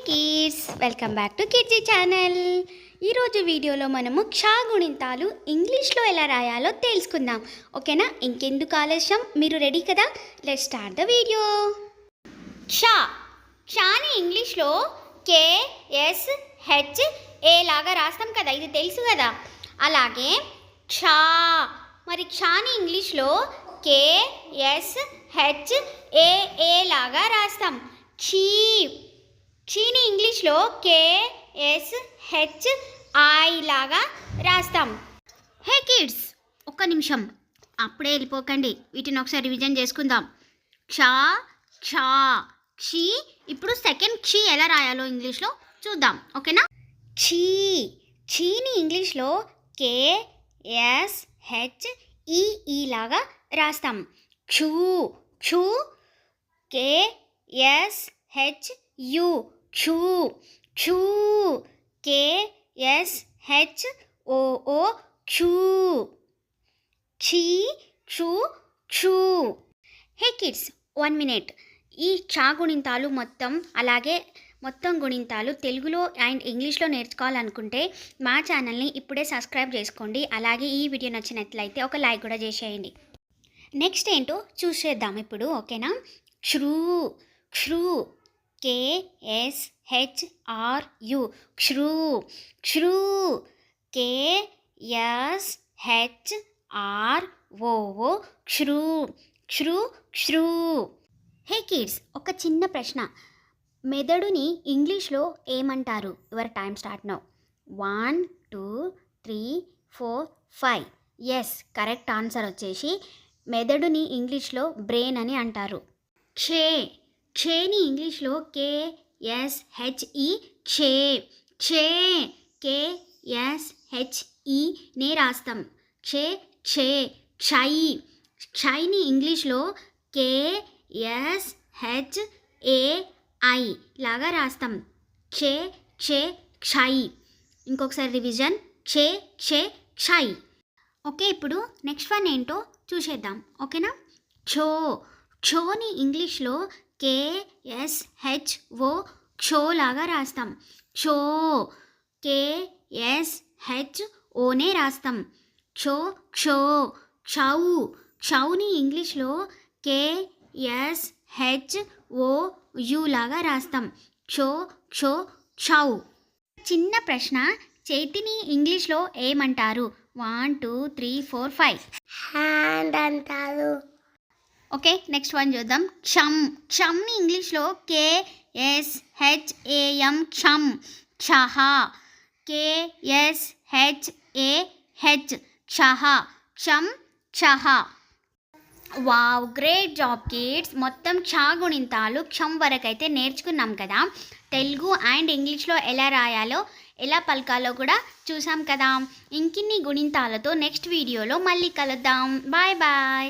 Kids welcome back to Kidzee channel. ఈరోజు వీడియోలో మనము క్ష గుణింతాలు ఇంగ్లీష్లో ఎలా రాయాలో తెలుసుకుందాం. ఓకేనా? ఇంకెందుకు ఆలస్యం, మీరు రెడీ కదా? Let's start the video. క్ష క్షని ఇంగ్లీష్లో KSHA లాగా రాస్తాం కదా, ఇది తెలుసు కదా. అలాగే క్ష మరి క్షని ఇంగ్లీష్లో KSHAA లాగా రాస్తాం. క్షీ క్షీని ఇంగ్లీష్లో KSHI లాగా రాస్తాం. హే కిడ్స్, ఒక్క నిమిషం అప్పుడే వెళ్ళిపోకండి, వీటిని ఒకసారి రివిజన్ చేసుకుందాం. క్ష క్ష క్షీ. ఇప్పుడు సెకండ్ క్షీ ఎలా రాయాలో ఇంగ్లీష్లో చూద్దాం. ఓకేనా? క్షీ క్షీని ఇంగ్లీష్లో KSHEE లాగా రాస్తాం. క్షూ క్షూ KSHU క్షూ క్షూ KSHOO క్షూ క్షీ క్షూ క్షూ. హే కిడ్స్, 1 minute. ఈ క్ష గుణింతాలు అలాగే మొత్తం గుణింతాలు తెలుగులో అండ్ ఇంగ్లీష్లో నేర్చుకోవాలనుకుంటే మా ఛానల్ని ఇప్పుడే సబ్స్క్రైబ్ చేసుకోండి. అలాగే ఈ వీడియో నచ్చినట్లయితే ఒక లైక్ కూడా చేసేయండి. నెక్స్ట్ ఏంటో చూసేద్దాం ఇప్పుడు. ఓకేనా? క్షృ క్షృ KSHRU క్షృ క్షృ KSHROO క్షృ క్షృ క్షృ. హే కిడ్స్, ఒక చిన్న ప్రశ్న. మెదడుని ఇంగ్లీష్లో ఏమంటారు? Your time start now. 1 2 3 4 5. Yes, correct answer వచ్చేసి మెదడుని ఇంగ్లీష్లో బ్రెయిన్ అని అంటారు. క్షే క్షేని ఇంగ్లీష్లో KSHE క్షే క్షే KSHE నే రాస్తాం. క్షే క్షే క్షై క్షైని ఇంగ్లీష్లో KSHAI లాగా రాస్తాం. క్షే క్షే క్షై. ఇంకొకసారి రివిజన్. క్షే క్షే క్షై. ఓకే, ఇప్పుడు నెక్స్ట్ వన్ ఏంటో చూసేద్దాం. ఓకేనా? క్షో క్షోని ఇంగ్లీష్లో KSHO క్షో లాగా రాస్తాం. క్షో KSHOనే రాస్తాం. క్షో క్షో క్షౌ క్షౌని ఇంగ్లీష్లో KSHOU లాగా రాస్తాం. క్షో క్షో క్షౌ. చిన్న ప్రశ్న, చేతిని ఇంగ్లీష్లో ఏమంటారు? 1 2 3 4 5. హ్యాండ్ అంటారు. ఓకే, నెక్స్ట్ వన్ చూద్దాం. క్షం క్షమ్ని ఇంగ్లీష్లో KSHAM క్షం క్షహ KSHAH క్షహ క్షం క్షహ. Wow, great job kids. మొత్తం క్ష గుణింతాలు క్షం వరకు అయితే నేర్చుకున్నాం కదా. తెలుగు అండ్ ఇంగ్లీష్లో ఎలా రాయాలో ఎలా పలకాలో కూడా చూసాం కదా. ఇంకిన్ని గుణింతాలతో నెక్స్ట్ వీడియోలో మళ్ళీ కలుద్దాం. Bye bye.